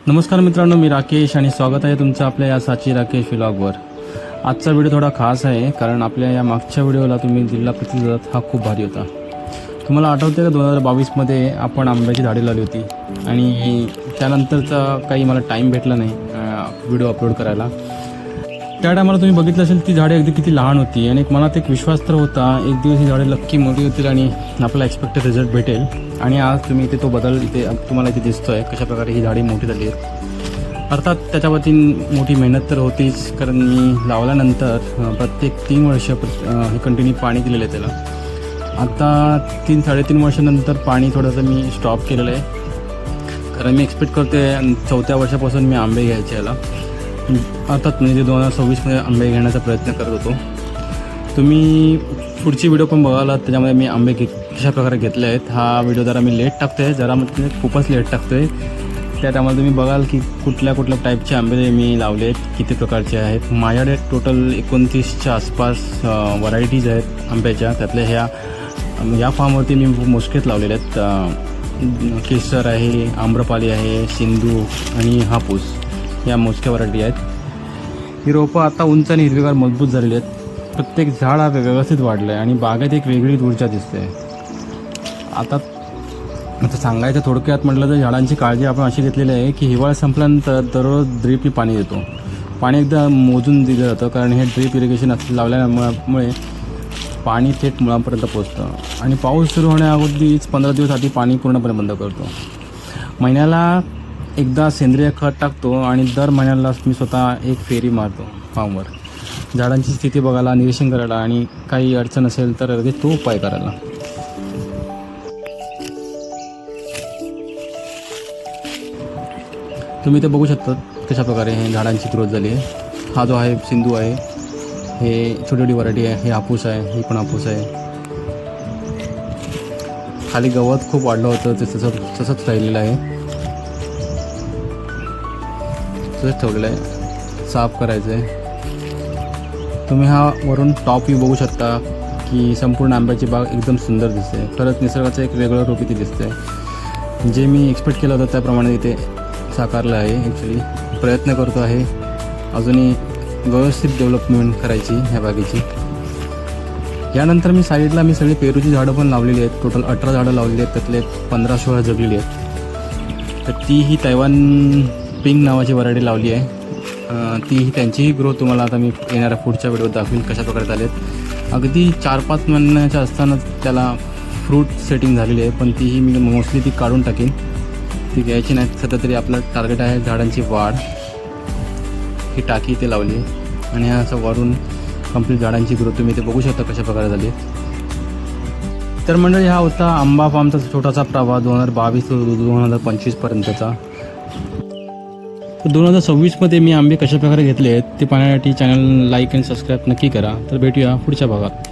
नमस्कार मित्रांनो, मी राकेश आणि स्वागत आहे तुमचं आपल्या या साची राकेश व्लॉगवर। आजचा व्हिडिओ थोडा खास आहे कारण आपल्या या मागच्या व्हिडिओला तुम्ही दिलेला प्रतिसाद हा खूप भारी होता। तुम्हाला आठवते का 2022मध्ये आपण आंब्याची झाडे लावली होती आणि त्यानंतरचा काही मला टाईम भेटला नाही व्हिडिओ अपलोड करायला। त्या टायमाला तुम्ही बघितलं असेल ती झाडे अगदी किती लहान होती आणि मनात एक विश्वास तर होता एक दिवस ही झाडे नक्की मोठी होतील आणि आपल्याला एक्सपेक्टेड रिझल्ट भेटेल। आणि आज तुम्ही इथे तो बदल इथे तुम्हाला इथे दिसतोय कशा प्रकारे ही झाडी मोठी झाली आहेत। अर्थात त्याच्यावरती मोठी मेहनत तर होतीच, कारण मी लावल्यानंतर प्रत्येक 3 वर्ष हे कंटिन्यू पाणी दिलेलं आहे त्याला। आता 3-3.5 वर्षानंतर पाणी थोडंसं मी स्टॉप केलेलं आहे कारण मी एक्सपेक्ट करते 4थ्या वर्षापासून मी आंबे घ्यायचे याला। अर्थात म्हणजे 2026मध्ये आंबे घेण्याचा प्रयत्न करत होतो। तुम्ही पुढची व्हिडिओ पण बघाला, त्याच्यामध्ये मी आंबे कशा प्रकारे घेतले आहेत। हा व्हिडिओ जरा मी लेट टाकतो आहे, जरा म्हणजे खूपच लेट टाकतो आहे। त्या टायमाला तुम्ही बघाल की कुठल्या टाईपचे आंबे मी लावले आहेत, किती प्रकारचे आहेत। माझ्याकडे टोटल 29च्या आसपास व्हरायटीज आहेत आंब्याच्या। त्यातल्या या फार्मवरती मी मोजकेच लावलेले आहेत। केसर आहे, आम्रपाली आहे, सिंधू आणि हापूस या मोजक्या व्हरायटी आहेत। ही रोपं आता उंच आणि हिरवीगार मजबूत झालेली आहेत। प्रत्येक झाड हा व्यवस्थित वाढलं आहे आणि बागेत एक वेगळी ऊर्जा दिसते। आता सांगायचं थोडक्यात म्हटलं तर झाडांची काळजी आपण अशी घेतलेली आहे की हिवाळा संपल्यानंतर दररोज ड्रीपनी पाणी देतो। पाणी एकदा मोजून दिलं जातं कारण हे ड्रीप इरिगेशन लावल्यामुळे पाणी थेट मुळांपर्यंत पोचतं आणि पाऊस सुरू होण्याअगोदीच 15 दिवस आधी पाणी पूर्णपणे बंद करतो। महिन्याला एकदा सेंद्रिय खत टाकतो आणि दर महिन्याला मी स्वतः एक फेरी मारतो फार्मवर, झाडांची स्थिती बघायला, निरीक्षण करायला आणि काही अडचण असेल तर लगेच तो उपाय करायला। तुम्ही ते बघू शकता कशा प्रकारे हे झाडांची ग्रोथ झाली आहे। हा जो आहे सिंधू आहे, हे छोटी व्हरायटी आहे, हे हापूस आहे, ही पण हापूस आहे। खाली गवत खूप वाढलं होतं ते तसंच राहिलेलं आहे, तसंच ठेवलेलं आहे, साफ करायचं आहे। तुम्ही हा वरून टॉप व्ह्यू बघू शकता की संपूर्ण आंब्याची बाग एकदम सुंदर दिसते। खरंच निसर्गाचं एक वेगळं रूप इथे दिसते। जे मी एक्सपेक्ट केलं होतं त्याप्रमाणे इथे साकारलं आहे। ॲक्च्युली प्रयत्न करतो आहे अजूनही व्यवस्थित डेव्हलपमेंट करायची ह्या बागेची। यानंतर मी साईडला सगळी पेरूची झाडं पण लावलेली आहेत। टोटल 18 झाडं लावलेली आहेत, त्यातले 15-16 जगलेली आहेत। तर ती ही तैवान पिंक नावाची व्हरायटी लावली आहे। त्यांचीही ग्रोथ तुम्हाला आता मी येणाऱ्या पुढच्या व्हिडिओत दाखवेन कशा प्रकारे झालेत। अगदी 4-5 महिन्याच्या असतानाच त्याला फ्रूट सेटिंग झालेली आहे, पण तीही मी मोस्टली ती काढून टाकेन, ती घ्यायची नाही। सध्या तरी आपलं टार्गेट आहे झाडांची वाढ। ही टाकी इथे लावली आहे आणि असं वरून कंप्लीट झाडांची ग्रोथ तुम्ही इथे बघू शकता कशा प्रकारे झाली। तर मंडळी, हा होता आंबा फार्मचा छोटासा प्रवास 2022 ते 2025 पर्यंतचा। 2026मध्ये मी आंबे कशा प्रकारे घेतले आहेत ते पाहण्यासाठी चॅनल लाईक आणि सबस्क्राईब नक्की करा। तर भेटूया पुढच्या भागात।